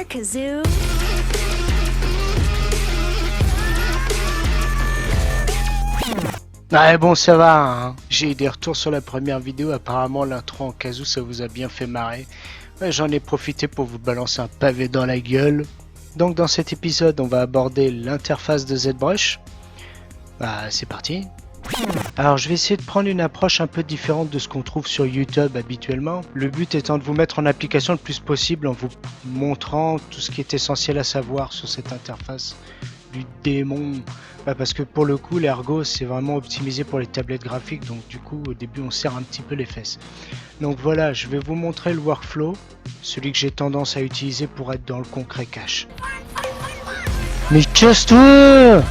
kazoo. Ouais bon ça va hein. J'ai eu des retours sur la première vidéo, apparemment l'intro en kazoo ça vous a bien fait marrer. Ouais, j'en ai profité pour vous balancer un pavé dans la gueule. Donc dans cet épisode on va aborder l'interface de ZBrush. Bah c'est parti. Alors je vais essayer de prendre une approche un peu différente de ce qu'on trouve sur YouTube habituellement. Le but étant de vous mettre en application le plus possible en vous montrant tout ce qui est essentiel à savoir sur cette interface du démon. Parce que pour le coup l'Ergo c'est vraiment optimisé pour les tablettes graphiques, donc du coup au début on serre un petit peu les fesses. Donc voilà, je vais vous montrer le workflow, celui que j'ai tendance à utiliser pour être dans le concret cash. Mais casse-toi!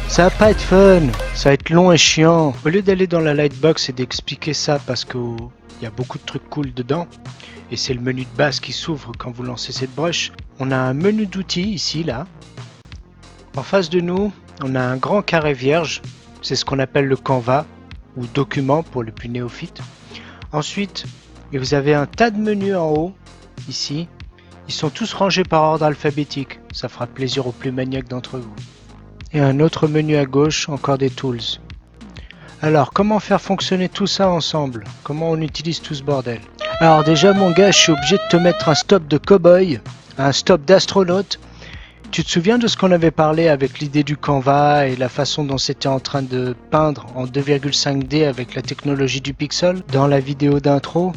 Ça va pas être fun, ça va être long et chiant. Au lieu d'aller dans la lightbox et d'expliquer ça parce qu'il y a beaucoup de trucs cool dedans, et c'est le menu de base qui s'ouvre quand vous lancez cette brush, on a un menu d'outils ici, là. En face de nous, on a un grand carré vierge, c'est ce qu'on appelle le Canva, ou document pour les plus néophytes. Ensuite, vous avez un tas de menus en haut, ici. Ils sont tous rangés par ordre alphabétique, ça fera plaisir aux plus maniaques d'entre vous. Et un autre menu à gauche, encore des tools. Alors, comment faire fonctionner tout ça ensemble? Comment on utilise tout ce bordel? Alors déjà mon gars, je suis obligé de te mettre un stop de cow-boy, un stop d'astronaute. Tu te souviens de ce qu'on avait parlé avec l'idée du Canva et la façon dont c'était en train de peindre en 2,5D avec la technologie du pixel dans la vidéo d'intro?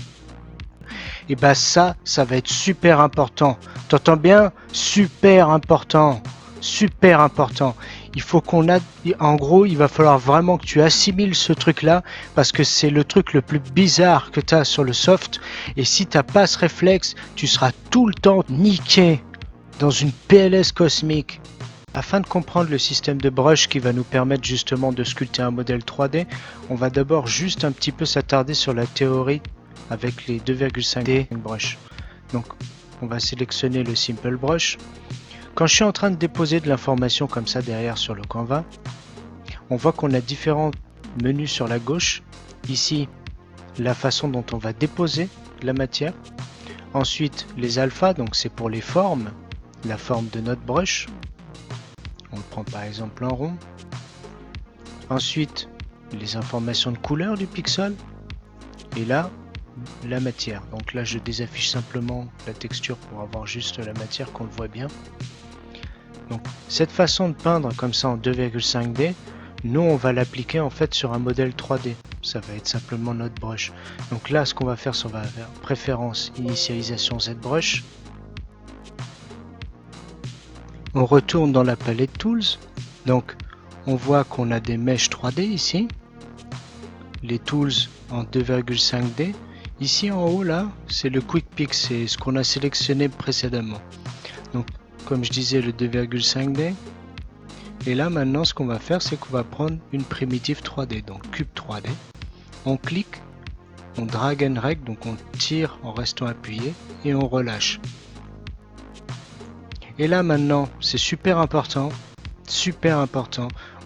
Et bah ça va être super important. T'entends bien? Super important. Super important. Il faut en gros, il va falloir vraiment que tu assimiles ce truc-là parce que c'est le truc le plus bizarre que tu as sur le soft. Et si t'as pas ce réflexe, tu seras tout le temps niqué dans une PLS cosmique. Afin de comprendre le système de brush qui va nous permettre justement de sculpter un modèle 3D, on va d'abord juste un petit peu s'attarder sur la théorie avec les 2,5D brush. Donc on va sélectionner le Simple Brush. Quand je suis en train de déposer de l'information comme ça derrière sur le Canva, on voit qu'on a différents menus sur la gauche. Ici, la façon dont on va déposer la matière. Ensuite, les alphas, donc c'est pour les formes, la forme de notre brush. On le prend par exemple en rond. Ensuite, les informations de couleur du pixel. Et là, la matière. Donc là, je désaffiche simplement la texture pour avoir juste la matière, qu'on le voit bien. Donc cette façon de peindre comme ça en 2,5D, nous on va l'appliquer en fait sur un modèle 3D. Ça va être simplement notre brush. Donc là, ce qu'on va faire, c'est qu'on va faire préférence, initialisation ZBrush. On retourne dans la palette Tools. Donc on voit qu'on a des mèches 3D ici. Les Tools en 2,5D. Ici en haut là, c'est le Quick Pick, c'est ce qu'on a sélectionné précédemment. Donc comme je disais, le 2,5D. Et là maintenant ce qu'on va faire, c'est qu'on va prendre une primitive 3D, donc cube 3D. On clique, on drag and drag, donc on tire en restant appuyé et on relâche. Et là maintenant, c'est super important,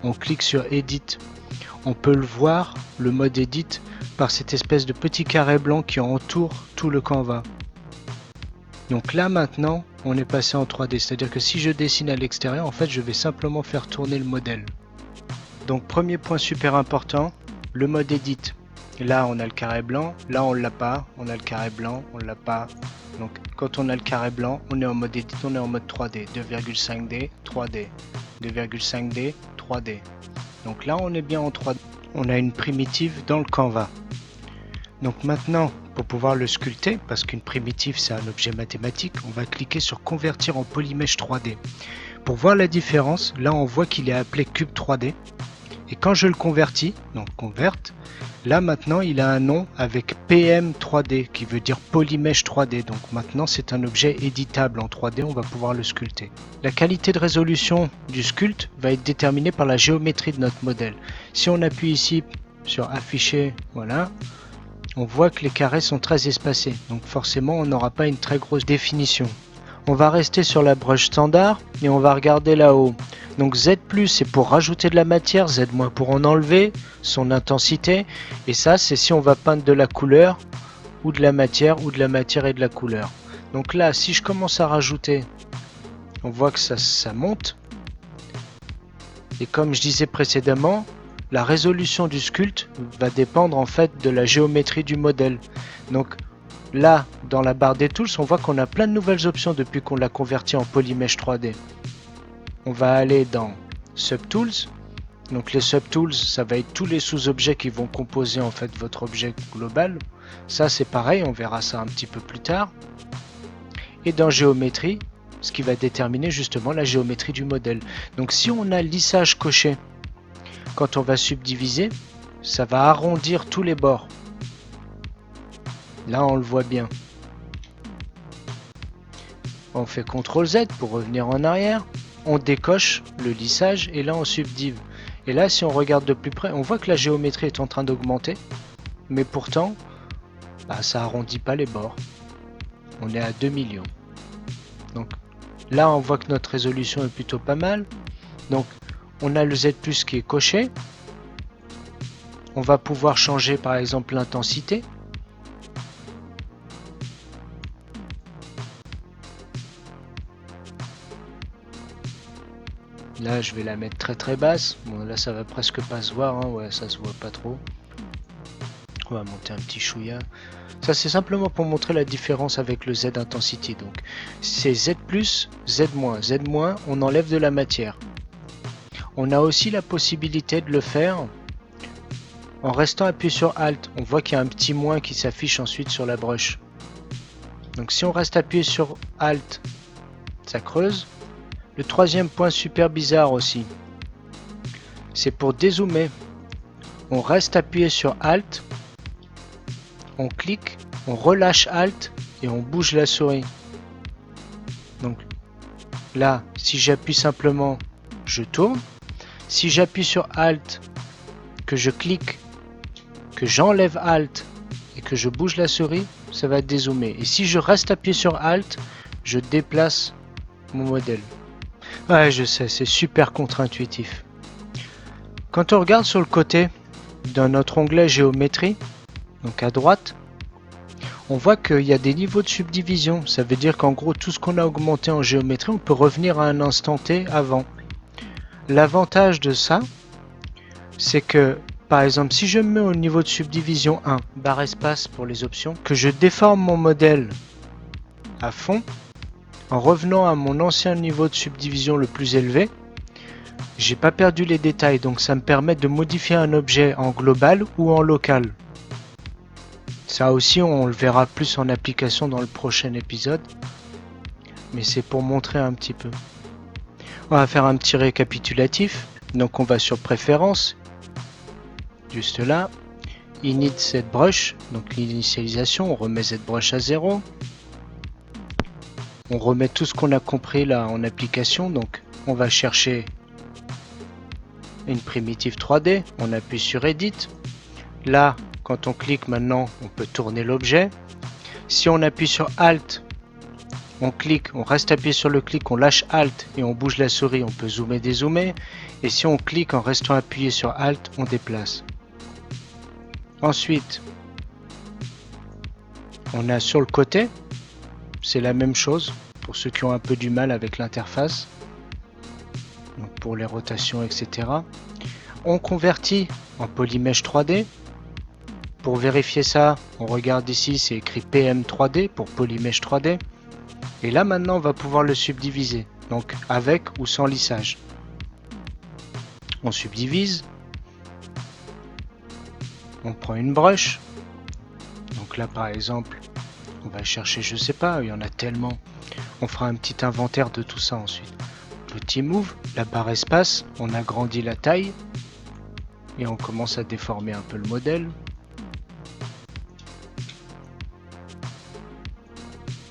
on clique sur Edit. On peut le voir, le mode Edit, par cette espèce de petit carré blanc qui entoure tout le Canva. Donc là maintenant, on est passé en 3D, c'est-à-dire que si je dessine à l'extérieur, en fait, je vais simplement faire tourner le modèle. Donc premier point super important, le mode Edit. Là, on a le carré blanc, là, on l'a pas, on a le carré blanc, on l'a pas. Donc quand on a le carré blanc, on est en mode Edit, on est en mode 3D, 2,5D, 3D, 2,5D, 3D. Donc là, on est bien en 3D. On a une primitive dans le Canva. Donc maintenant, pour pouvoir le sculpter, parce qu'une primitive c'est un objet mathématique, on va cliquer sur convertir en polymesh 3D. Pour voir la différence, là on voit qu'il est appelé cube 3D. Et quand je le convertis, donc converte, là maintenant il a un nom avec PM3D qui veut dire polymesh 3D. Donc maintenant c'est un objet éditable en 3D, on va pouvoir le sculpter. La qualité de résolution du sculpte va être déterminée par la géométrie de notre modèle. Si on appuie ici sur afficher, voilà, on voit que les carrés sont très espacés, donc forcément on n'aura pas une très grosse définition. On va rester sur la brush standard et on va regarder là-haut. Donc Z+, c'est pour rajouter de la matière, Z- pour en enlever son intensité, et ça c'est si on va peindre de la couleur ou de la matière et de la couleur. Donc là, si je commence à rajouter On voit que ça monte. Et comme je disais précédemment, la résolution du sculpte va dépendre en fait de la géométrie du modèle. Donc là, dans la barre des tools, on voit qu'on a plein de nouvelles options depuis qu'on l'a converti en Polymesh 3D. On va aller dans Subtools. Donc les Subtools, ça va être tous les sous-objets qui vont composer en fait votre objet global. Ça c'est pareil, on verra ça un petit peu plus tard. Et dans Géométrie, ce qui va déterminer justement la géométrie du modèle. Donc si on a lissage coché, quand on va subdiviser, ça va arrondir tous les bords. Là on le voit bien. On fait CTRL Z pour revenir en arrière. On décoche le lissage et là on subdive. Et là si on regarde de plus près, on voit que la géométrie est en train d'augmenter. Mais pourtant, ça arrondit pas les bords. On est à 2 millions. Donc là on voit que notre résolution est plutôt pas mal. Donc on a le Z+ qui est coché. On va pouvoir changer par exemple l'intensité. Là je vais la mettre très basse. Bon là ça va presque pas se voir, hein. Ouais, ça se voit pas trop. On va monter un petit chouïa. Ça c'est simplement pour montrer la différence avec le Z intensity. Donc c'est Z+, Z-, Z-, on enlève de la matière. On a aussi la possibilité de le faire en restant appuyé sur Alt. On voit qu'il y a un petit moins qui s'affiche ensuite sur la brush. Donc si on reste appuyé sur Alt, ça creuse. Le troisième point super bizarre aussi, c'est pour dézoomer. On reste appuyé sur Alt, on clique, on relâche Alt et on bouge la souris. Donc là, si j'appuie simplement, je tourne. Si j'appuie sur Alt, que je clique, que j'enlève Alt et que je bouge la souris, ça va dézoomer. Et si je reste appuyé sur Alt, je déplace mon modèle. Ouais, je sais, c'est super contre-intuitif. Quand on regarde sur le côté, dans notre onglet géométrie, donc à droite, on voit qu'il y a des niveaux de subdivision. Ça veut dire qu'en gros, tout ce qu'on a augmenté en géométrie, on peut revenir à un instant T avant. L'avantage de ça, c'est que, par exemple, si je me mets au niveau de subdivision 1, barre espace pour les options, que je déforme mon modèle à fond, en revenant à mon ancien niveau de subdivision le plus élevé, j'ai pas perdu les détails, donc ça me permet de modifier un objet en global ou en local. Ça aussi on le verra plus en application dans le prochain épisode, mais c'est pour montrer un petit peu. On va faire un petit récapitulatif. Donc on va sur préférences, juste là, init ZBrush, donc l'initialisation, on remet ZBrush à 0. On remet tout ce qu'on a compris là en application, donc on va chercher une primitive 3D, on appuie sur Edit. Là, quand on clique maintenant, on peut tourner l'objet. Si on appuie sur Alt, on clique, on reste appuyé sur le clic, on lâche Alt et on bouge la souris, on peut zoomer, dézoomer. Et si on clique en restant appuyé sur Alt, on déplace. Ensuite, on a sur le côté, c'est la même chose pour ceux qui ont un peu du mal avec l'interface. Donc pour les rotations, etc. On convertit en Polymesh 3D. Pour vérifier ça, on regarde ici, c'est écrit PM3D pour Polymesh 3D. Et là maintenant, on va pouvoir le subdiviser, donc avec ou sans lissage. On subdivise. On prend une brush. Donc là, par exemple, on va chercher, je sais pas, il y en a tellement. On fera un petit inventaire de tout ça ensuite. Petit move, la barre espace, on agrandit la taille. Et on commence à déformer un peu le modèle.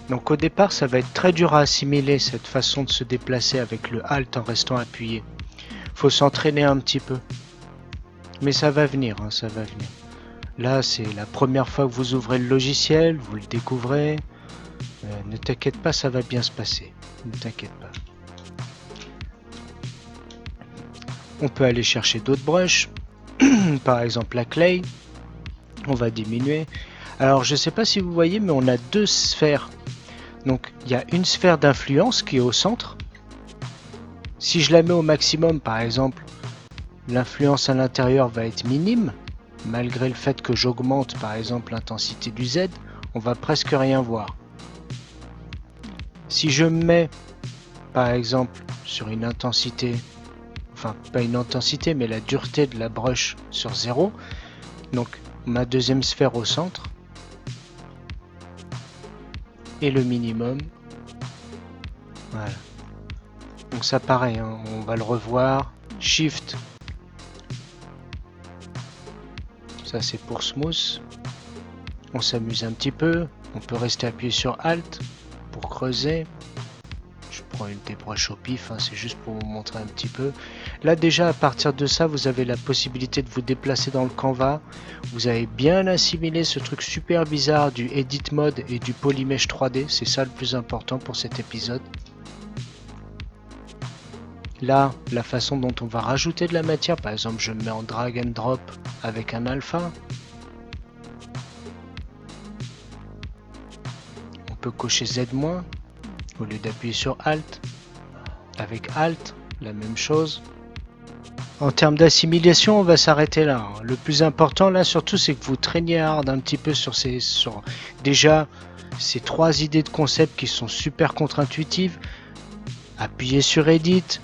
Donc au départ, ça va être très dur à assimiler cette façon de se déplacer avec le Alt en restant appuyé. Faut s'entraîner un petit peu. Mais ça va venir, hein, ça va venir. Là, c'est la première fois que vous ouvrez le logiciel, vous le découvrez. Ne t'inquiète pas, ça va bien se passer. Ne t'inquiète pas. On peut aller chercher d'autres brushes. Par exemple la clay. On va diminuer. Alors, je ne sais pas si vous voyez, mais on a deux sphères. Donc, il y a une sphère d'influence qui est au centre. Si je la mets au maximum, par exemple, l'influence à l'intérieur va être minime, malgré le fait que j'augmente par exemple l'intensité du Z, on va presque rien voir. Si je mets par exemple sur une intensité, enfin pas une intensité mais la dureté de la brush sur 0, donc ma deuxième sphère au centre, et le minimum, voilà. Donc ça pareil, hein, on va le revoir, Shift, ça c'est pour smooth, on s'amuse un petit peu, on peut rester appuyé sur Alt pour creuser. Je prends une des brushes au pif, hein, c'est juste pour vous montrer un petit peu. Là déjà à partir de ça, vous avez la possibilité de vous déplacer dans le Canva. Vous avez bien assimilé ce truc super bizarre du Edit Mode et du Polymesh 3D. C'est ça le plus important pour cet épisode. Là, la façon dont on va rajouter de la matière, par exemple je me mets en drag and drop avec un alpha. On peut cocher Z- au lieu d'appuyer sur Alt. Avec Alt, la même chose. En termes d'assimilation, on va s'arrêter là. Le plus important là surtout, c'est que vous traîniez hard un petit peu sur déjà ces 3 idées de concept qui sont super contre-intuitives. Appuyer sur Edit,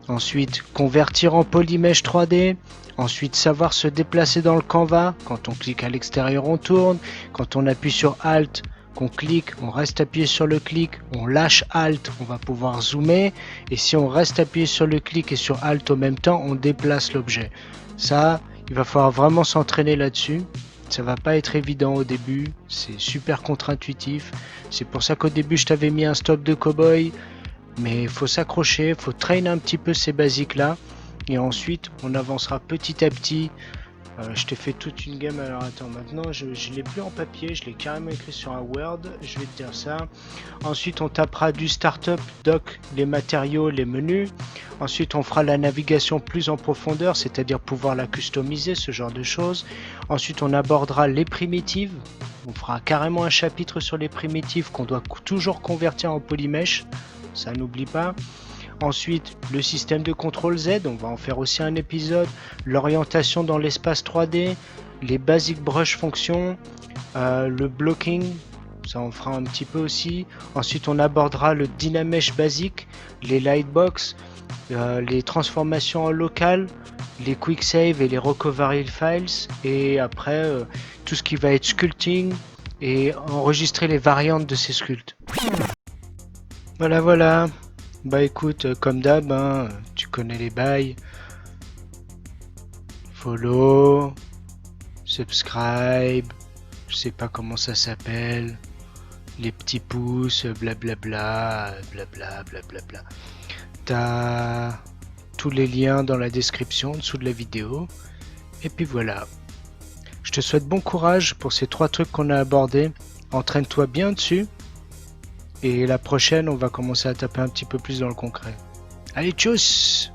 ensuite convertir en Polymesh 3D, ensuite savoir se déplacer dans le Canva. Quand on clique à l'extérieur, on tourne. Quand on appuie sur Alt, qu'on clique, on reste appuyé sur le clic, on lâche Alt, on va pouvoir zoomer, et si on reste appuyé sur le clic et sur Alt au même temps, on déplace l'objet. Ça, il va falloir vraiment s'entraîner là-dessus. Ça va pas être évident au début, c'est super contre-intuitif. C'est pour ça qu'au début je t'avais mis un stop de cowboy, mais il faut s'accrocher, il faut traîner un petit peu ces basiques là, et ensuite on avancera petit à petit. Je t'ai fait toute une gamme. Alors attends, maintenant je l'ai plus en papier, je l'ai carrément écrit sur un Word, je vais te dire ça. Ensuite on tapera du startup, doc, les matériaux, les menus. Ensuite on fera la navigation plus en profondeur, c'est-à-dire pouvoir la customiser, ce genre de choses. Ensuite on abordera les primitives, on fera carrément un chapitre sur les primitives qu'on doit toujours convertir en polymesh, ça n'oublie pas. Ensuite, le système de contrôle Z, on va en faire aussi un épisode. L'orientation dans l'espace 3D, les basic brush fonctions, le blocking, ça on fera un petit peu aussi. Ensuite, on abordera le Dynamesh basique, les lightbox, les transformations en local, les quick save et les recovery files. Et après, tout ce qui va être sculpting et enregistrer les variantes de ces sculptes. Voilà. Bah écoute, comme d'hab, hein, tu connais les bails. Follow, subscribe, je sais pas comment ça s'appelle. Les petits pouces, blablabla, blablabla. T'as tous les liens dans la description en dessous de la vidéo. Et puis voilà. Je te souhaite bon courage pour ces 3 trucs qu'on a abordés. Entraîne-toi bien dessus. Et la prochaine, on va commencer à taper un petit peu plus dans le concret. Allez, tchuss!